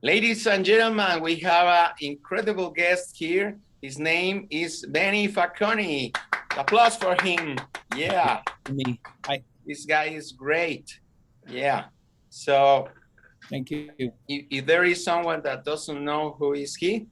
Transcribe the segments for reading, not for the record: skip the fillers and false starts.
Ladies and gentlemen, we have an incredible guest here. His name is Benny Faccone. Applause for him. Yeah. Me. Hi. This guy is great. Yeah. So Thank you. if there is someone that doesn't know who is he,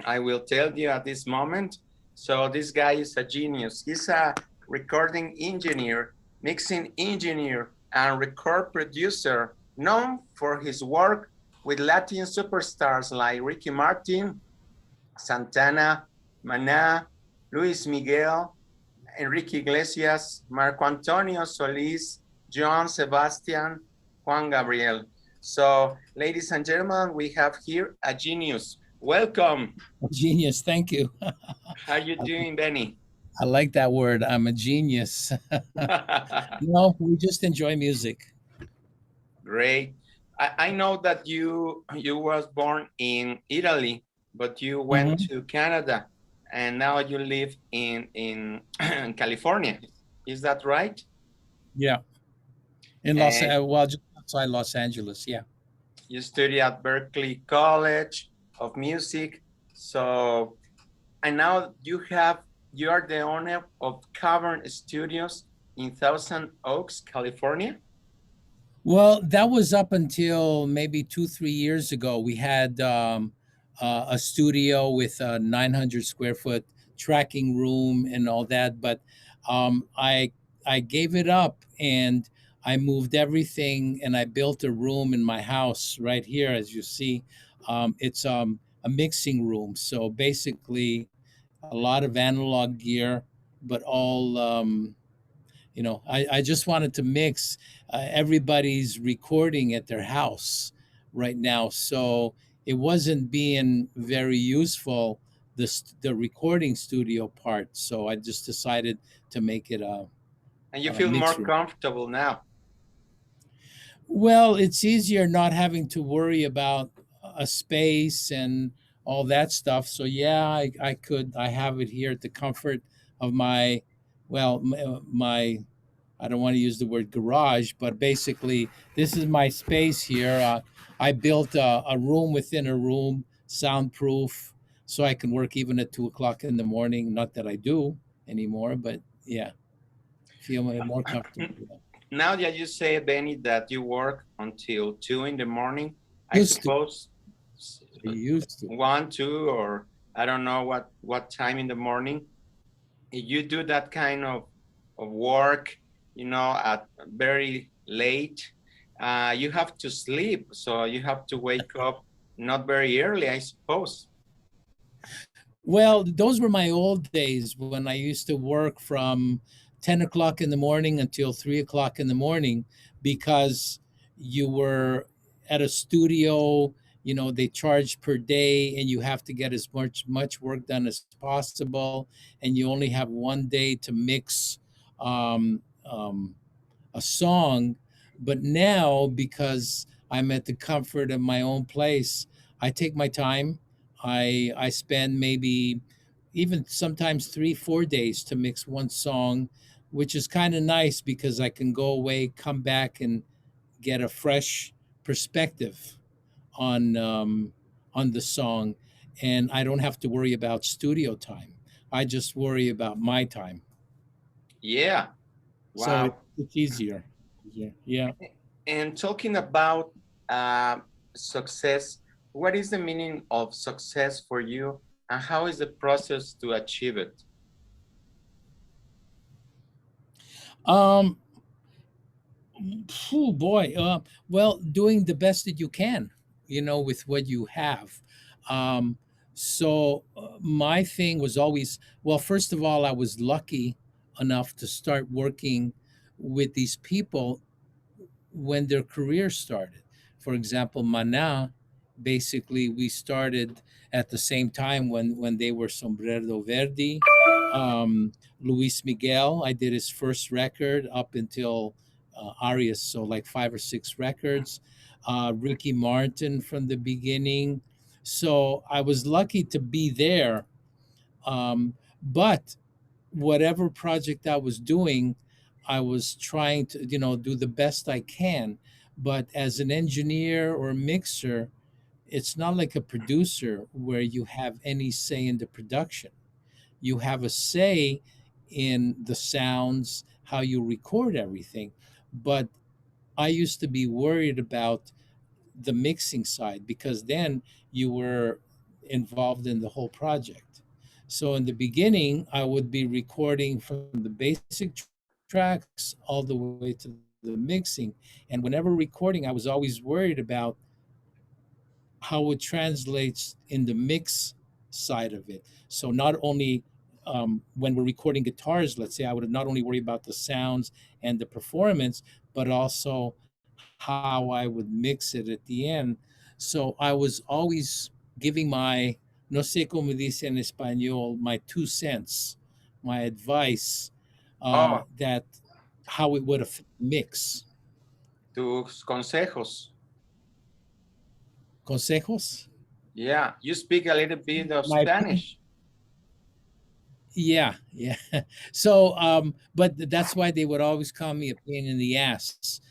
I will tell you at this moment. So this guy is a genius. He's a recording engineer, mixing engineer, and record producer known for his work with Latin superstars like Ricky Martin, Santana, Maná, Luis Miguel, Enrique Iglesias, Marco Antonio Solis, Joan, Sebastian, Juan, Gabriel. So, ladies and gentlemen, we have here a genius. Welcome. Genius. Thank you. How you doing, Benny? I like that word. I'm a genius. We just enjoy music. Great. I know that you was born in Italy, but you went to Canada, and now you live in California. Is that right? Yeah. In just outside Los Angeles. Yeah. You study at Berkeley College of Music. So, and now you are the owner of Cavern Studios in Thousand Oaks, California. Well, that was up until maybe 2, 3 years ago. We had a studio with a 900 square foot tracking room and all that, but I gave it up and I moved everything and I built a room in my house right here, as you see. It's a mixing room, so basically a lot of analog gear, but all I just wanted to mix. Everybody's recording at their house right now, so it wasn't being very useful, the recording studio part. So I just decided to make it and you feel more comfortable now. Well, it's easier not having to worry about a space and all that stuff. So yeah, I have it here at the comfort of my I don't want to use the word garage, but basically, this is my space here. I built a room within a room, soundproof, so I can work even at 2 o'clock in the morning. Not that I do anymore, but yeah, feel more comfortable. Now that you say, Benny, that you work until 2 in the morning, I suppose used to 1, 2, or I don't know what time in the morning. If you do that kind of work, at very late, you have to sleep. So you have to wake up not very early, I suppose. Well, those were my old days when I used to work from 10 o'clock in the morning until 3 o'clock in the morning, because you were at a studio. They charge per day and you have to get as much work done as possible, and you only have one day to mix um, um, a song. But now, because I'm at the comfort of my own place, I take my time. I spend maybe even sometimes 3, 4 days to mix one song, which is kind of nice because I can go away, come back, and get a fresh perspective on the song, and I don't have to worry about studio time. I just worry about my time. Yeah. Wow. So it's easier. Yeah. And talking about success, what is the meaning of success for you, and how is the process to achieve it? Um. Oh boy. Well, doing the best that you can, with what you have. So my thing was always, well, first of all, I was lucky enough to start working with these people when their career started. For example, Mana, basically, we started at the same time when they were Sombrero Verde. Luis Miguel, I did his first record up until Arias, so like 5 or 6 records. Ricky Martin from the beginning. So I was lucky to be there. But whatever project I was doing, I was trying to, do the best I can. But as an engineer or mixer, it's not like a producer where you have any say in the production. You have a say in the sounds, how you record everything. But I used to be worried about the mixing side because then you were involved in the whole project. So in the beginning, I would be recording from the basic tracks all the way to the mixing. And whenever recording, I was always worried about how it translates in the mix side of it. So not only when we're recording guitars, let's say, I would not only worry about the sounds and the performance, but also how I would mix it at the end. So I was always giving my, no sé cómo dice en español, my 2 cents, my advice Oh, that how it would affect mix. tus consejos. Consejos? Yeah, you speak a little bit of My opinion? Spanish. Yeah, yeah. So, but that's why they would always call me a pain in the ass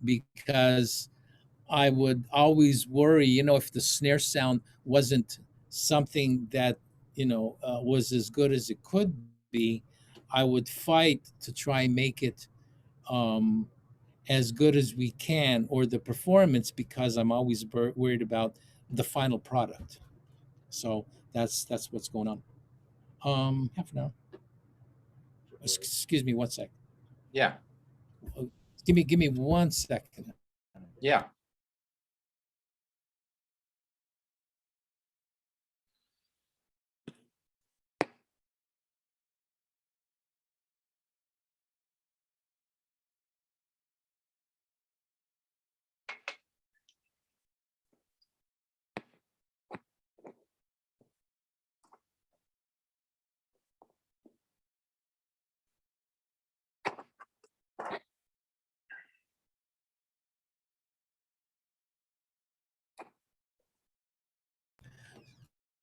because I would always worry, if the snare sound wasn't something that, was as good as it could be, I would fight to try and make it um, as good as we can or the performance because I'm always worried about the final product. So that's what's going on. Half an hour. Excuse me, one sec. Yeah, Give me 1 second. yeah.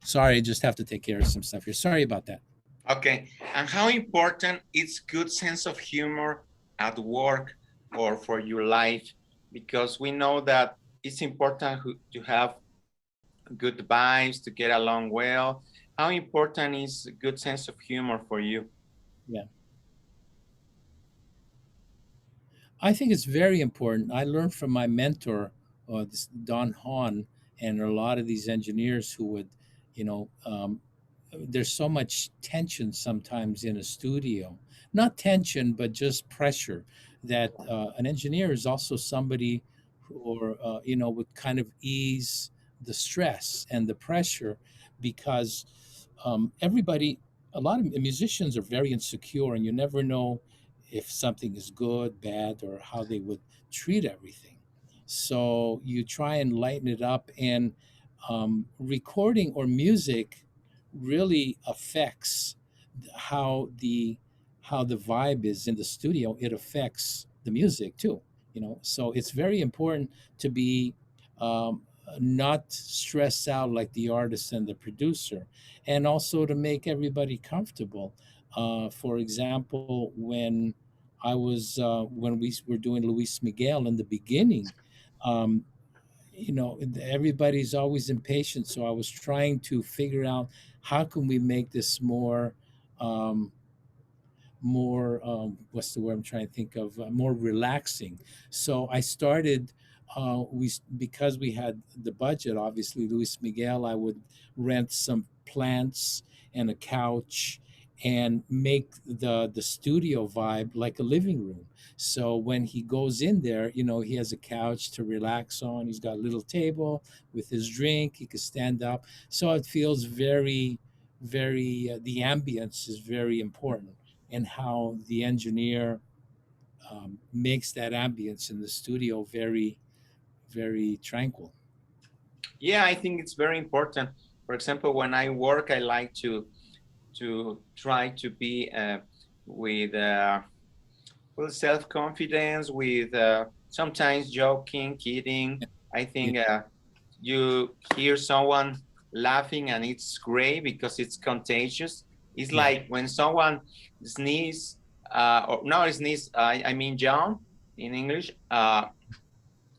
Sorry, just have to take care of some stuff here. Sorry about that. Okay, and how important is good sense of humor at work or for your life? Because we know that it's important to have good vibes, to get along well. How important is a good sense of humor for you? Yeah. I think it's very important. I learned from my mentor, this Don Hahn, and a lot of these engineers who would, you know, um, there's so much tension sometimes in a studio. Not tension, but just pressure. That an engineer is also somebody who, or would kind of ease the stress and the pressure, because everybody, a lot of musicians are very insecure, and you never know if something is good, bad, or how they would treat everything. So you try and lighten it up, and recording or music really affects how the how the vibe is in the studio. It affects the music too. So it's very important to be um, not stressed out like the artist and the producer, and also to make everybody comfortable. For example, when we were doing Luis Miguel in the beginning, um, everybody's always impatient, so I was trying to figure out how can we make this um, more what's the word I'm trying to think of, more relaxing. So I started, we because we had the budget, obviously, Luis Miguel, I would rent some plants and a couch and make the studio vibe like a living room. So when he goes in there, he has a couch to relax on. He's got a little table with his drink. He could stand up. So it feels very, the ambience is very important, and how the engineer makes that ambience in the studio very tranquil. Yeah, I think it's very important. For example, when I work, I like to try to be with self confidence, with sometimes joking, kidding. I Yeah, think you hear someone laughing and it's great because it's contagious. It's yeah, like when someone sneeze, or no sneeze, I mean John in English.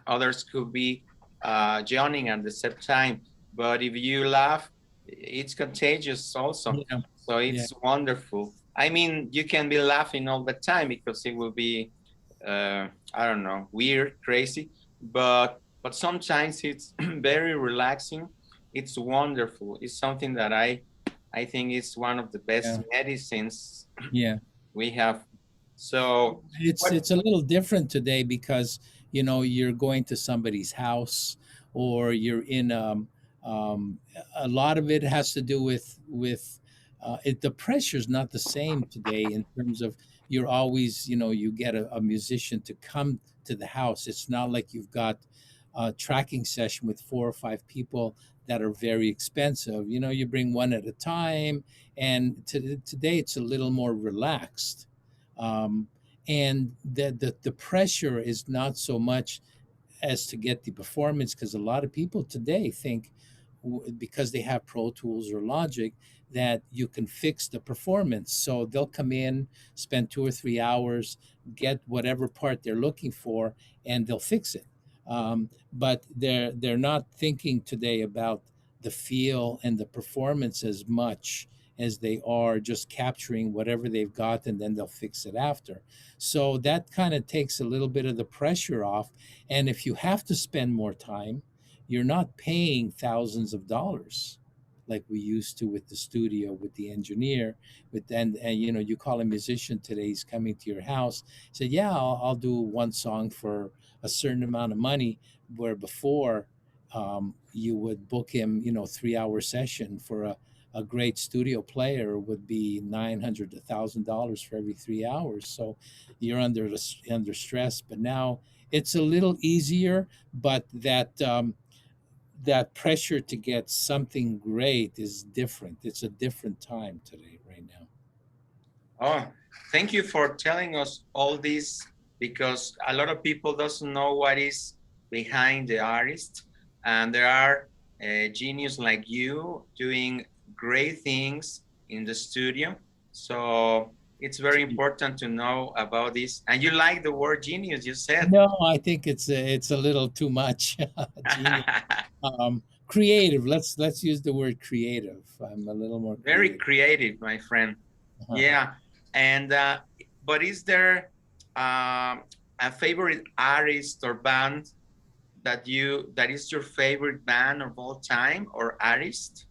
Others could be yawning at the same time. But if you laugh, it's contagious also. Yeah, So yeah, it's wonderful. I mean, you can be laughing all the time because it will be, I don't know, weird, crazy. But sometimes it's very relaxing. It's wonderful. It's something that I think is one of the best yeah, medicines yeah. we have. So what? It's a little different today because you're going to somebody's house, or you're in a lot of it has to do with the pressure's not the same today in terms of you're always you get a musician to come to the house. It's not like you've got a tracking session with 4 or 5 people that are very expensive. You bring one at a time, and today it's a little more relaxed. um, and the pressure is not so much as to get the performance, because a lot of people today think because they have Pro Tools or Logic that you can fix the performance. So they'll come in, spend 2 or 3 hours, get whatever part they're looking for, and they'll fix it. But they're not thinking today about the feel and the performance as much as they are just capturing whatever they've got, and then they'll fix it after. So that kind of takes a little bit of the pressure off. And if you have to spend more time, you're not paying thousands of dollars like we used to with the studio, with the engineer, with and you call a musician today, he's coming to your house, say, yeah, I'll do one song for a certain amount of money, where before you would book him, 3 hour session for a great studio player would be 900 to $1,000 for every 3 hours. So you're under stress. But now it's a little easier, but that pressure to get something great is different. It's a different time today, right now. Oh, thank you for telling us all this, because a lot of people doesn't know what is behind the artist, and there are genius like you doing great things in the studio. So it's very important to know about this. And you like the word genius, you said. No, I think it's a little too much. Genius. Creative. Let's use the word creative. I'm a little more Very creative. creative, my friend. Yeah. And but is there a favorite artist or band that is your favorite band of all time or artist?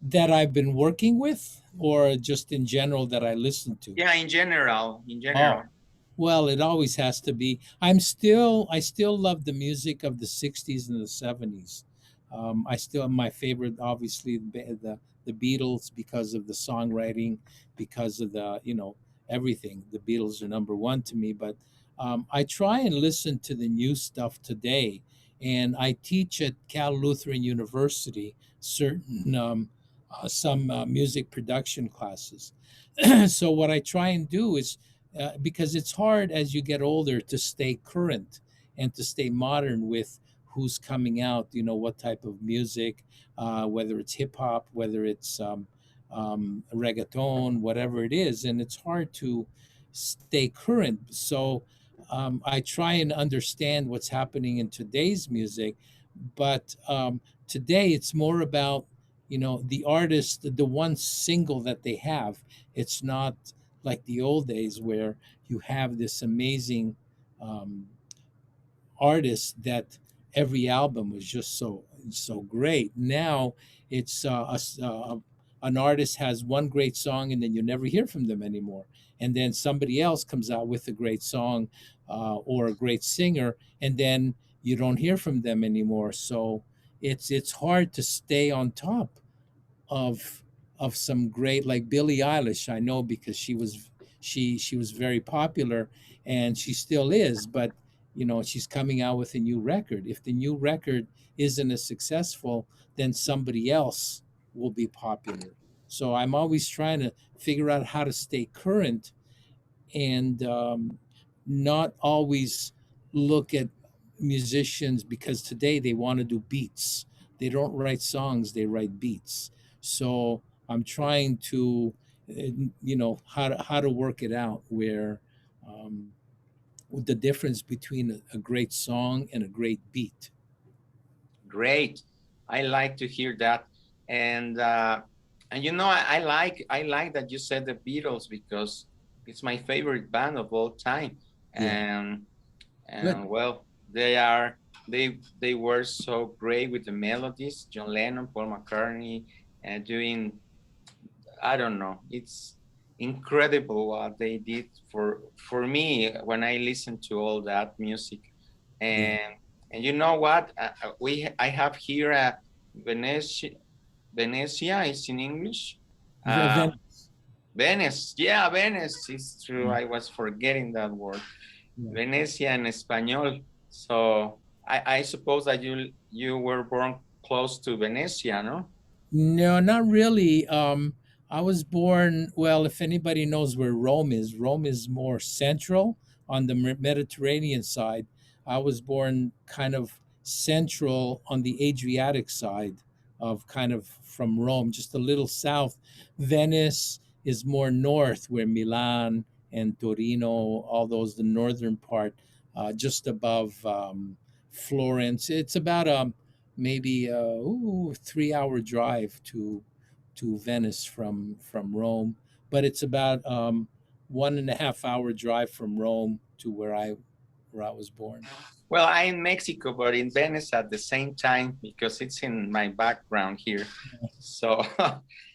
That I've been working with, or just in general that I listen to? Yeah, in general, in general. Oh, well, it always has to be. I still love the music of the '60s and the '70s. I still my favorite, obviously, the Beatles, because of the songwriting, because of the everything. The Beatles are number one to me. But I try and listen to the new stuff today, and I teach at Cal Lutheran University certain some music production classes. So what I try and do is, because it's hard as you get older to stay current and to stay modern with who's coming out, what type of music, whether it's hip hop, whether it's reggaeton, whatever it is. And it's hard to stay current. So I try and understand what's happening in today's music. But today it's more about, the artist, the one single that they have. It's not like the old days where you have this amazing um, artist that every album was just so great. Now it's an artist has one great song, and then you never hear from them anymore. And then somebody else comes out with a great song, or a great singer, and then you don't hear from them anymore. So it's hard to stay on top of some great, like Billie Eilish. I know because she was very popular, and she still is. But she's coming out with a new record. If the new record isn't as successful, then somebody else will be popular. So I'm always trying to figure out how to stay current, and not always look at musicians, because today they want to do beats. They don't write songs, they write beats. So I'm trying to, how to work it out where um, with the difference between a great song and a great beat. Great. I like to hear that. And you know, I like that you said the Beatles because it's my favorite band of all time. Yeah, And good. and well, they were so great with the melodies. John Lennon, Paul McCartney, and doing, I don't know. It's incredible what they did for me when I listen to all that music. Yeah. And you know what? I have here a Venetia. Venetia is in English. Uh, Venice. Venice. Yeah, Venice is true. Yeah. I was forgetting that word. Yeah. Venecia en español. So I suppose that you were born close to Venecia, no? No, not really. I was born, well, if anybody knows where Rome is more central on the Mediterranean side. I was born kind of central on the Adriatic side of kind of from Rome, just a little south. Venice is more north, where Milan and Torino, all those, the northern part, just above Florence. It's about maybe a 3 hour drive to Venice from Rome, but it's about 1.5 hour drive from Rome to where I was born. Well, I'm in Mexico, but in Venice at the same time because it's in my background here. So,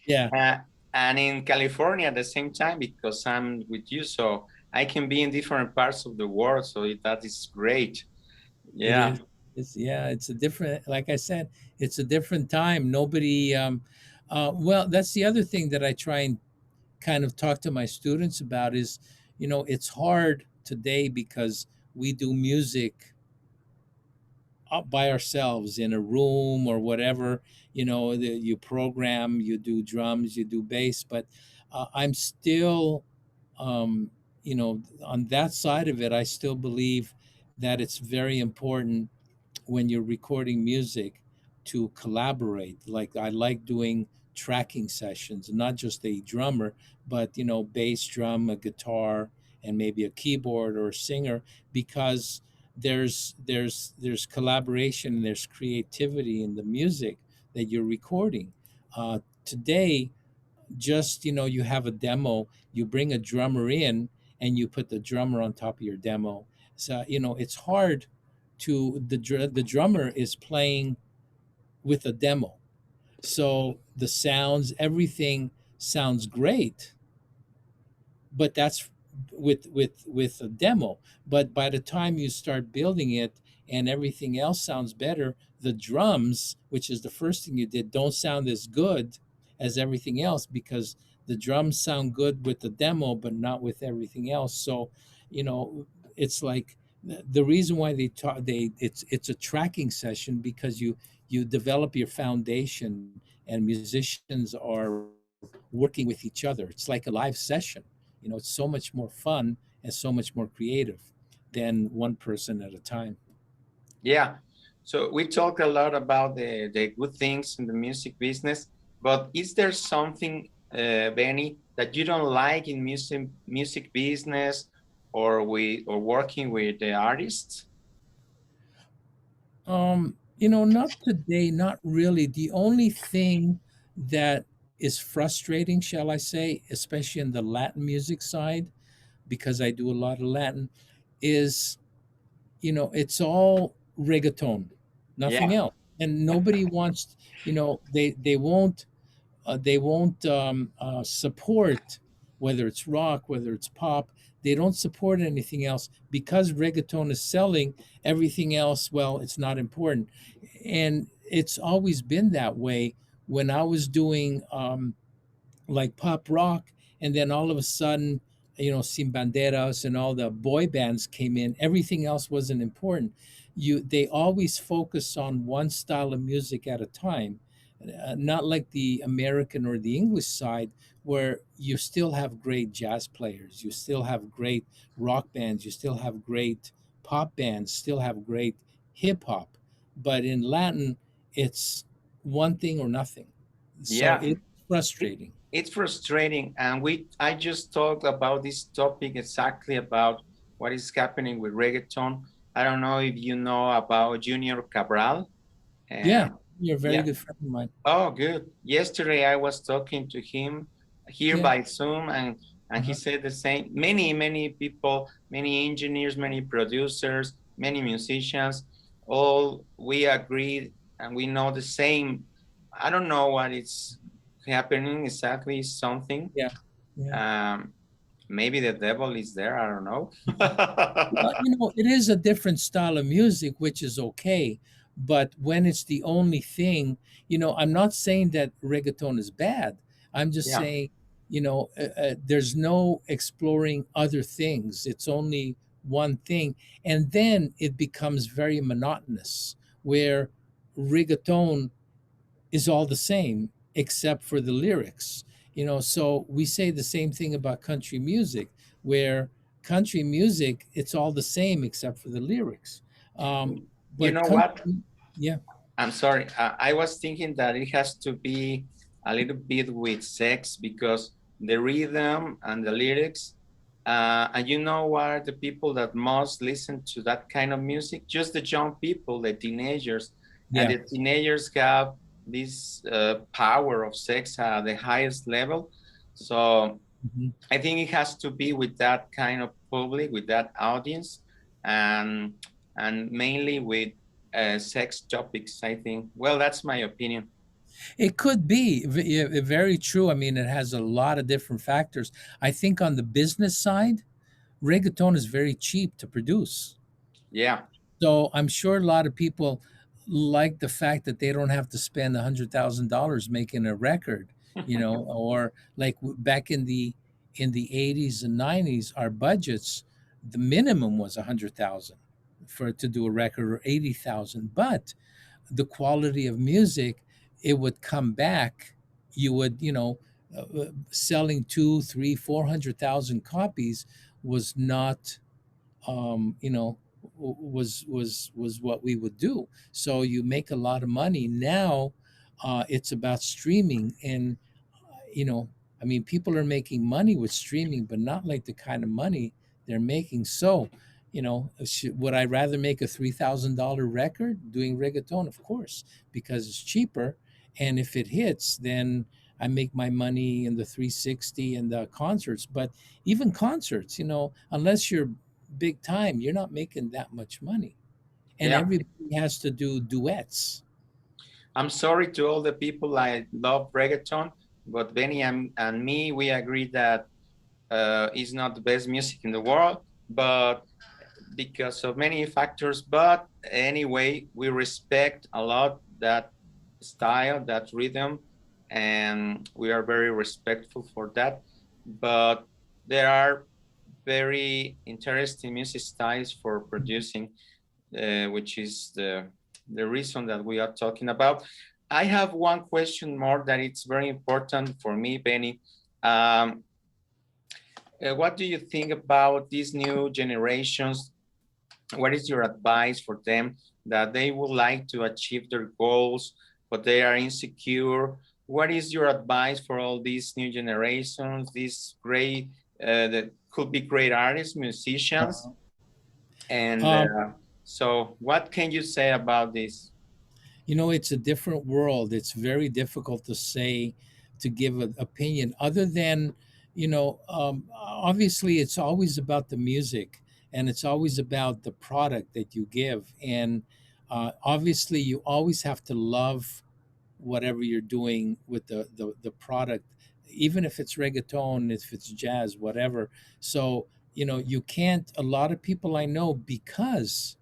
Yeah, and in California at the same time because I'm with you. So I can be in different parts of the world. So that is great. it Yeah. is. Yeah, it's a different. Like I said, it's a different time. Nobody. Well, that's the other thing that I try and kind of talk to my students about is, it's hard today because we do music up by ourselves in a room or whatever. You program, you do drums, you do bass, but I'm still, on that side of it, I still believe that it's very important when you're recording music to collaborate. Like, I like doing tracking sessions, not just a drummer, but bass, drum, a guitar, and maybe a keyboard or a singer, because there's collaboration and there's creativity in the music that you're recording. Today, just you have a demo, you bring a drummer in and you put the drummer on top of your demo. So it's hard to the drummer is playing with a demo, so the sounds, everything sounds great, but that's with a demo. But by the time you start building it and everything else sounds better, the drums, which is the first thing you did, don't sound as good as everything else, because the drums sound good with the demo but not with everything else. So you know it's like the reason why it's a tracking session, because you develop your foundation and musicians are working with each other. It's like a live session. It's so much more fun and so much more creative than one person at a time. Yeah. So we talk a lot about the good things in the music business, but is there something, Benny, that you don't like in music business or working with the artists? Not today, not really. The only thing that is frustrating, shall I say, especially in the Latin music side, because I do a lot of Latin, is it's all reggaeton, nothing Yeah. else. And nobody wants, they won't support, whether it's rock, whether it's pop. They don't support anything else because reggaeton is selling. Everything else, well, it's not important, and it's always been that way. When I was doing like pop rock, and then all of a sudden, Sin Banderas and all the boy bands came in, everything else wasn't important. They always focus on one style of music at a time, not like the American or the English side, where you still have great jazz players, you still have great rock bands, you still have great pop bands, still have great hip hop. But in Latin, it's one thing or nothing. So Yeah. it's It, frustrating. it's frustrating. And I just talked about this topic exactly about what is happening with reggaeton. I don't know if you know about Junior Cabral. Yeah, And you're a very yeah. good friend of mine. Oh, good. Yesterday I was talking to him here Yeah. by Zoom, and he Uh-huh. said the same. Many people, many engineers, many producers, many musicians, all we agreed and we know the same. I don't know what is happening exactly. Something. Yeah. Yeah. Um, Maybe the devil is there. I don't know. Well, it is a different style of music, which is okay. But when it's the only thing, I'm not saying that reggaeton is bad. I'm just Yeah. saying, there's no exploring other things. It's only one thing. And then it becomes very monotonous, where reggaeton is all the same except for the lyrics. So we say the same thing about country music, where country music, it's all the same except for the lyrics. um, You but know country, what? yeah. I'm sorry. I was thinking that it has to be a little bit with sex because the rhythm and the lyrics. And you know what are the people that most listen to that kind of music? Just the young people, the teenagers. And Yeah. the teenagers have this power of sex at the highest level. So Mhm. I think it has to be with that kind of public, with that audience, and and mainly with sex topics. I think. Well, that's my opinion. It could be very true. I mean, it has a lot of different factors. I think on the business side, reggaeton is very cheap to produce. Yeah, So I'm sure a lot of people like the fact that they don't have to spend $100,000 making a record, or like back in the 80s and 90s, our budgets, the minimum was 100,000 for to do a record, or 80,000. But the quality of music, it would come back. You would, selling two, three, 400,000 copies was not, was what we would do. So you make a lot of money now. It's about streaming, and you know, I mean, people are making money with streaming, but not like the kind of money they're making. So, would I rather make a $3,000 record doing reggaeton? Of course, because it's cheaper, and if it hits, then I make my money in the 360 and the concerts. But even concerts, unless you're big time, you're not making that much money, and yeah. everybody has to do duets. I'm sorry to all the people I love reggaeton, but Benny and me, we agree that it's not the best music in the world, but because of many factors. But anyway, we respect a lot that style, that rhythm, and we are very respectful for that. But there are very interesting music styles for producing, which is the reason that we are talking about. I have one question more that it's very important for me, Benny. Um, what do you think about these new generations? What is your advice for them that they would like to achieve their goals, but they are insecure? What is your advice for all these new generations, these great, that could be great artists, musicians? And Um, so, what can you say about this? it's a different world. It's very difficult to say, to give an opinion other than, obviously it's always about the music, and it's always about the product that you give. And obviously you always have to love whatever you're doing with the product, even if it's reggaeton, if it's jazz, whatever. So, you can't, a lot of people I know, because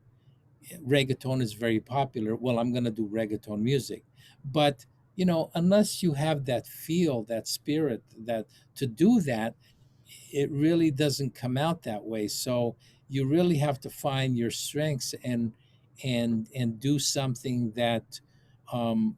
reggaeton is very popular, well, I'm going to do reggaeton music. But unless you have that feel, that spirit, that to do that, it really doesn't come out that way. So you really have to find your strengths, and do something um,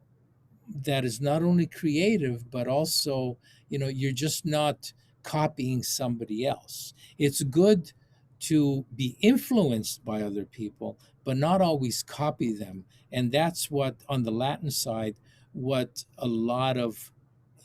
that is not only creative, but also, you're just not copying somebody else. It's good to be influenced by other people, but not always copy them. And that's what, on the Latin side, what a lot of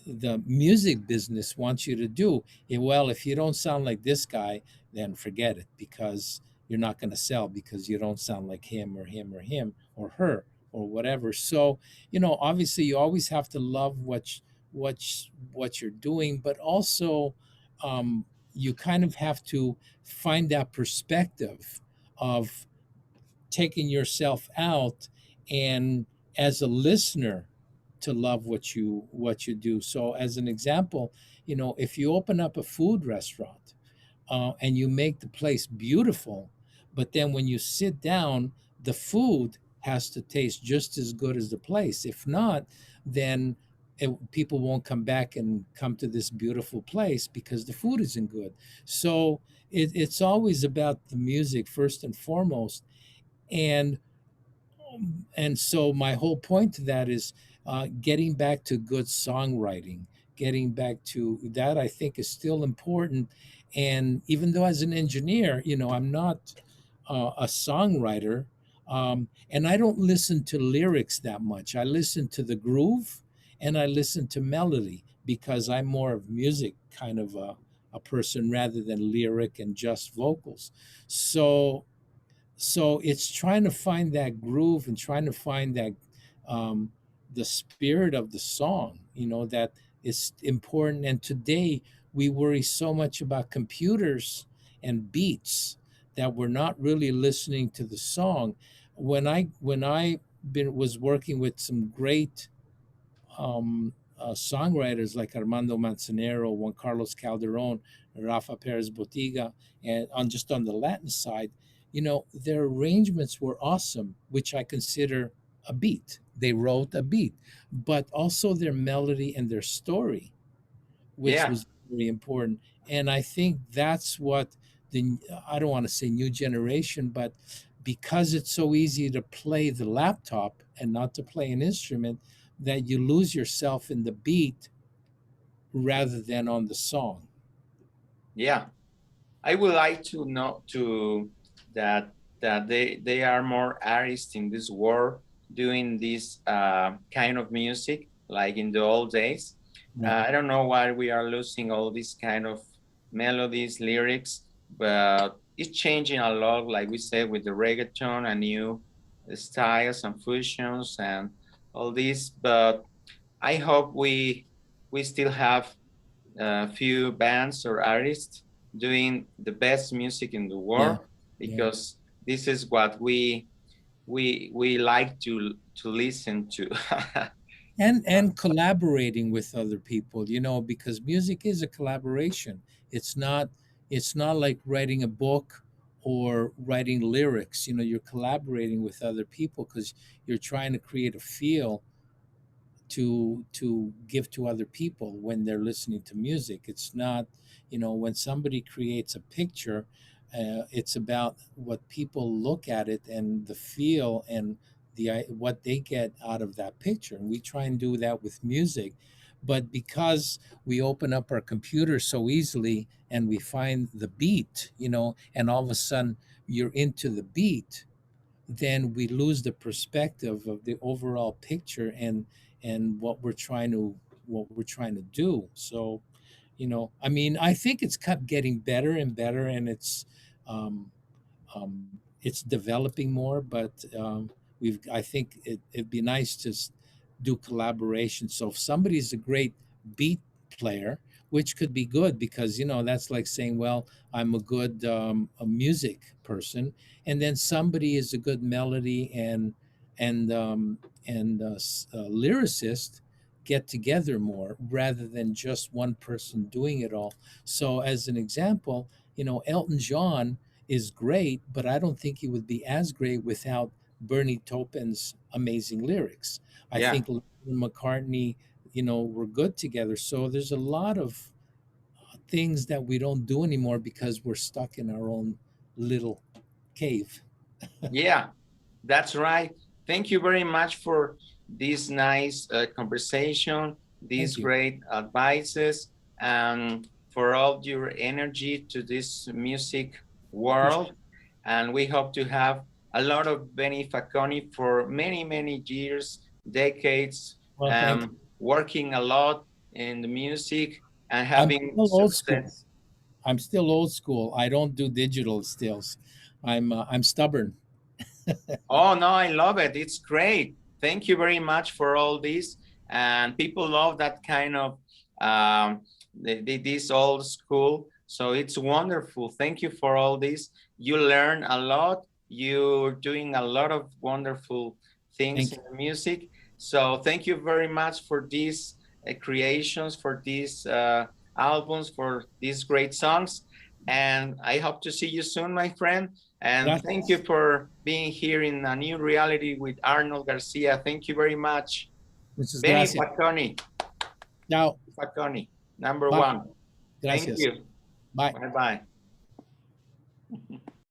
the music business wants you to do. Well, if you don't sound like this guy, then forget it, because you're not going to sell, because you don't sound like him or him or him or her. or whatever. So, obviously you always have to love what you're doing, but also you kind of have to find that perspective of taking yourself out, and as a listener, to love what you do. So as an example, if you open up a food restaurant, and you make the place beautiful, but then when you sit down, the food has to taste just as good as the place. If not, then people won't come back and come to this beautiful place because the food isn't good. So it's always about the music first and foremost. And and so my whole point to that is getting back to good songwriting, getting back to that, I think is still important. And even though as an engineer, I'm not a songwriter, and I don't listen to lyrics that much. I listen to the groove and I listen to melody because I'm more of music kind of a person rather than lyric and just vocals. So it's trying to find that groove and trying to find that um, the spirit of the song, that is important. And today we worry so much about computers and beats that we're not really listening to the song. When I was working with some great songwriters like Armando Manzanero, Juan Carlos Calderon, Rafa Perez Botiga, and on the Latin side, their arrangements were awesome, which I consider a beat. They wrote a beat, but also their melody and their story, which Yeah, was very important. And I think that's what the I don't want to say new generation, but because it's so easy to play the laptop and not to play an instrument, that you lose yourself in the beat rather than on the song. yeah. I would like to know to that they are more artists in this world doing this kind of music like in the old days. Right. I don't know why we are losing all these kind of melodies, lyrics, but it's changing a lot. Like we said with the reggaeton and new styles and fusions and all this. But I hope we still have a few bands or artists doing the best music in the Yeah. world Yeah. because this is what we like to listen to. And collaborating with other people, because music is a collaboration. It's not like writing a book or writing lyrics. You're collaborating with other people because you're trying to create a feel to give to other people when they're listening to music. It's not, when somebody creates a picture, it's about what people look at it and the feel and what they get out of that picture. And we try and do that with music, but because we open up our computer so easily and we find the beat, and all of a sudden you're into the beat, then we lose the perspective of the overall picture and what we're trying to do. So, I mean, I think it's kept getting better and better, and um, it's developing more. But I think it'd be nice to do collaboration. So if somebody's a great beat player, which could be good because that's like saying, well, I'm a good a music person, and then somebody is a good melody and lyricist, get together more rather than just one person doing it all. So as an example, Elton John is great, but I don't think he would be as great without Bernie Taupin's amazing lyrics. I Yeah, think Lennon and McCartney, were good together. So there's a lot of things that we don't do anymore because we're stuck in our own little cave. yeah, that's right. Thank you very much for this nice conversation, these Thank you. great advices, and for all your energy to this music Appreciate world. it. And we hope to have a lot of Benny Faccone for many, many years, decades, Well, thank you. working a lot in the music and I'm having still old school. success. I'm still old school. I don't do digital stills. I'm stubborn. Oh, no, I love it. It's great. thank you very much for all this. And people love that kind of this old school. So it's wonderful. Thank you for all this. You learn a lot. You're doing a lot of wonderful things in the music. So thank you very much for these creations, for these albums, for these great songs. And I hope to see you soon, my friend. And thank you for being here in A New Reality with Arnold Garcia. Thank you very much. Benny Faccone. Ciao. Faccone, number one. Gracias. Thank you. Bye. Bye-bye.